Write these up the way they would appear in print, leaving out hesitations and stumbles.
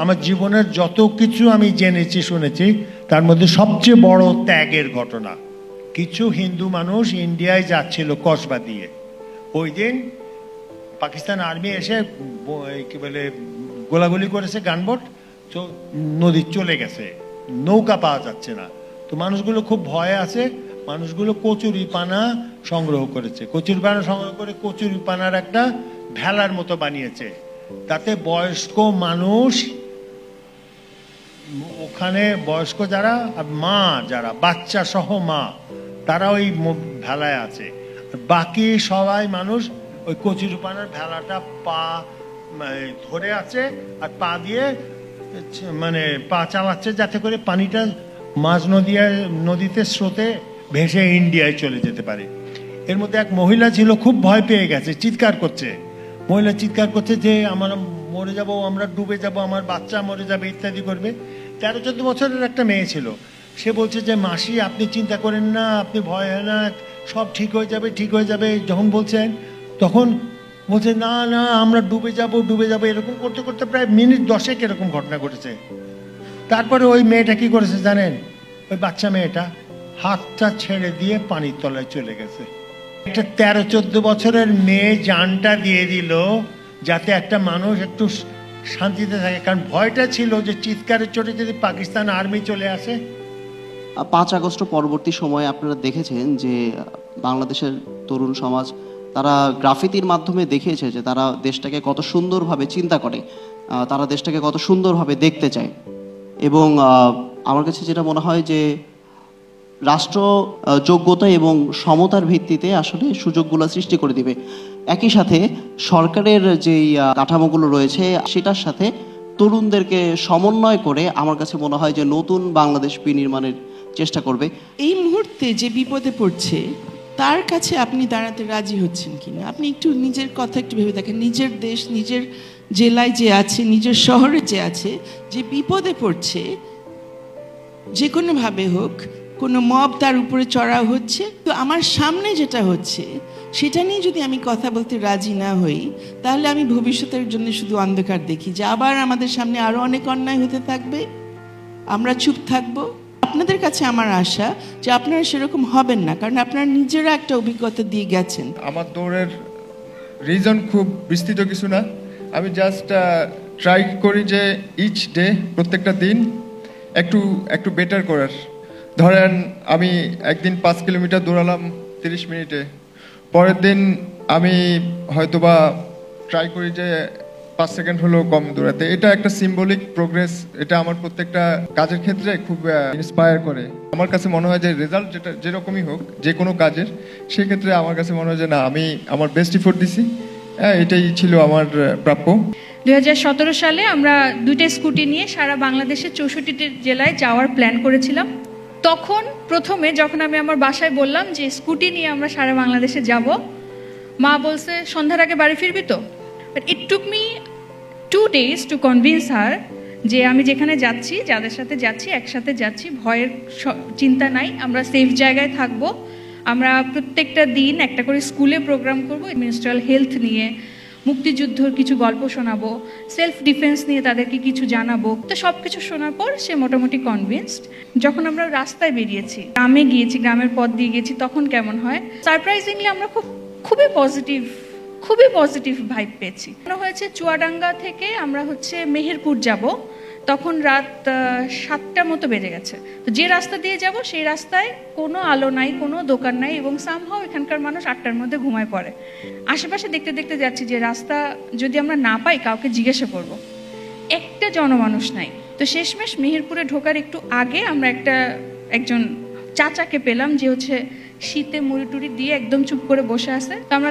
আমার জীবনের যত কিছু আমি জেনেছি শুনেছি তার মধ্যে সবচেয়ে বড় ত্যাগের ঘটনা। কিছু হিন্দু মানুষ ইন্ডিয়ায় যাচ্ছিল কসবা দিয়ে, ওই দিন পাকিস্তান আর্মি এসে কি বলে গোলাগুলি করেছে, গানবোট তো নদী চলে গেছে, নৌকা পাওয়া যাচ্ছে না। তো মানুষগুলো খুব ভয়ে আছে, মানুষগুলো কচুরি পানা সংগ্রহ করেছে, কচুরি পানা সংগ্রহ করে কচুরি পানার একটা ভেলার মতো বানিয়েছে, তাতে বয়স্ক মানুষ ওখানে, বয়স্ক যারা মা, যারা বাচ্চা সহ মা, তারা ওই ভেলায় আছে। বাকি সবাই মানুষ ওই কচুরিপানার ভেলাটা পা ধরে আছে আর পা দিয়ে মানে পা চালাচ্ছে যাতে করে পানিটা মাঝ নদীতে স্রোতে ভেসে ইন্ডিয়ায় চলে যেতে পারে। এর মধ্যে এক মহিলা ছিল, খুব ভয় পেয়ে গেছে, চিৎকার করছে। মহিলা চিৎকার করছে যে আমরা মরে যাব, আমরা ডুবে যাব, আমার বাচ্চা মরে যাবে ইত্যাদি করবে। 13-14 বছরের একটা মেয়ে ছিল। সে বলছে যে মাসি আপনি চিন্তা করেন না, আপনি ভয় হয় না, সব ঠিক হয়ে যাবে, ঠিক হয়ে যাবে। যখন বলছেন তখন বলছে না না আমরা ডুবে যাব, ডুবে যাব। এরকম করতে করতে প্রায় মিনিট 10 এরকম ঘটনা ঘটেছে। তারপরে ওই মেয়েটা কি করেছে জানেন? ওই বাচ্চা মেয়েটা হাতটা ছেড়ে দিয়ে পানির তলায় চলে গেছে। একটা 13-14 বছরের মেয়ে জানটা দিয়ে দিল যাতে একটা মানুষ একটু শান্তিতে থাকে, কারণ ভয়টা ছিল যে চিৎকারের চোটে যদি পাকিস্তান আর্মি চলে আসে। 5 আগস্ট পরবর্তী সময়ে আপনারা দেখেছেন যে বাংলাদেশের তরুণ সমাজ তারা গ্রাফিতির মাধ্যমে দেখিয়েছে যে তারা দেশটাকে কত সুন্দরভাবে চিন্তা করে, তারা দেশটাকে কত সুন্দরভাবে দেখতে চায়। এবং আমার কাছে যেটা মনে হয় যে রাষ্ট্র যোগ্যতা এবং সমতার ভিত্তিতে আসলে সুযোগগুলো সৃষ্টি করে দিবে। একই সাথে সরকারের যেই কাঠামোগুলো রয়েছে সেটার সাথে তরুণদেরকে সমন্বয় করে আমার কাছে মনে হয় যে নতুন বাংলাদেশ বিনির্মাণের চেষ্টা করবে। এই মুহূর্তে যে বিপদে পড়ছে তার কাছে আপনি দাঁড়াতে রাজি হচ্ছেন কিনা, আপনি একটু নিজের কথা একটু ভেবে দেখেন। নিজের দেশ, নিজের জেলায় যে আছে, নিজের শহরে যে আছে, যে বিপদে পড়ছে, যে কোনোভাবে হোক, কোনো মব তার উপরে চড়াও হচ্ছে, তো আমার সামনে যেটা হচ্ছে সেটা নিয়ে যদি আমি কথা বলতে রাজি না হই, তাহলে আমি ভবিষ্যতের জন্য শুধু অন্ধকার দেখি, যে আবার আমাদের সামনে আরও অনেক অন্যায় হতে থাকবে, আমরা চুপ থাকবো। আপনাদের কাছে আমার আশা যে আপনারা সেরকম হবেন না, কারণ আপনারা নিজেরা একটা অভিজ্ঞতা দিয়ে গেছেন। আমার দৌড়ের রিজন খুব বিস্তৃত কিছু না, আমি জাস্ট ট্রাই করি যে ইচ ডে, প্রত্যেকটা দিন একটু একটু বেটার করার। ধরেন আমি একদিন 5 কিলোমিটার দৌড়ালাম 30 মিনিটে, পরের দিন আমি হয়তোবা ট্রাই করি যে 5 সেকেন্ড হলেও কম দৌড়াতে। এটা একটা সিম্বলিক প্রোগ্রেস, এটা আমার প্রত্যেকটা কাজের ক্ষেত্রে খুব ইন্সপায়ার করে। আমার কাছে মনে হয় যে রেজাল্ট যেটা যেরকমই হোক যে কোনো কাজের, সেক্ষেত্রে আমার কাছে মনে হয় যে না, আমি আমার বেস্ট এফোর্ট দিছি, এটাই ছিল আমার প্রাপ্য। 2017 সালে আমরা 2টা স্কুটি নিয়ে সারা বাংলাদেশের 64টি জেলায় যাওয়ার প্ল্যান করেছিলাম। তখন প্রথমে যখন আমি আমার বাসায় বললাম যে স্কুটি নিয়ে আমরা সারা বাংলাদেশে যাব, মা বলছে সন্ধ্যার আগে বাড়ি ফিরবি তো। But it took me 2 days to convince her যে আমি যেখানে যাচ্ছি, যাদের সাথে যাচ্ছি, একসাথে যাচ্ছি, ভয়ের চিন্তা নাই, আমরা সেফ জায়গায় থাকব। আমরা প্রত্যেকটা দিন একটা করে স্কুলে প্রোগ্রাম করব, মিনিস্ট্রিয়াল হেলথ নিয়ে, মুক্তিযুদ্ধর কিছু গল্প শোনাবো, সেলফ ডিফেন্স নিয়ে তাদেরকে কিছু জানাবো। তো সব কিছু শোনার পর সে মোটামুটি কনভিন্সড। যখন আমরা রাস্তায় বেরিয়েছি, গ্রামে গিয়েছি, গ্রামের পথ দিয়ে গেছি, তখন কেমন হয়, সারপ্রাইজিংলি আমরা খুবই পজিটিভ ভাইব পেয়েছি। মনে হয়েছে চুয়াডাঙ্গা থেকে আমরা মেহেরপুর যাব, তখন রাত 7টা মতো বেজে গেছে। তো যে রাস্তা দিয়ে যাব সেই রাস্তায় কোনো আলো নাই, কোনো দোকান নাই, এবং সামহাও এখানকার মানুষ 8টার মধ্যে ঘুমায় পড়ে। আশেপাশে দেখতে দেখতে যাচ্ছি যে রাস্তা যদি আমরা না পাই কাউকে জিজ্ঞাসা করব, একটা জনমানুষ নাই। তো শেষমেশ মেহেরপুরে ঢোকার একটু আগে আমরা একজন চাচাকে পেলাম যে শীতে মুড়ি টুড়ি দিয়ে একদম চুপ করে বসে আছে। তো আমরা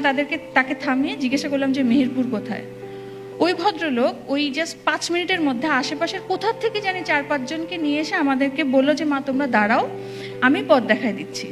তাকে থামিয়ে জিজ্ঞাসা করলাম যে মেহেরপুর কোথায়। ওই ভদ্রলোক ওই জাস্ট 5 মিনিটের মধ্যে আশেপাশের কোথার থেকে জানি 4-5 জনকে নিয়ে এসে আমাদেরকে বললো যে মা তোমরা দাঁড়াও, আমি পথ দেখাই দিচ্ছি।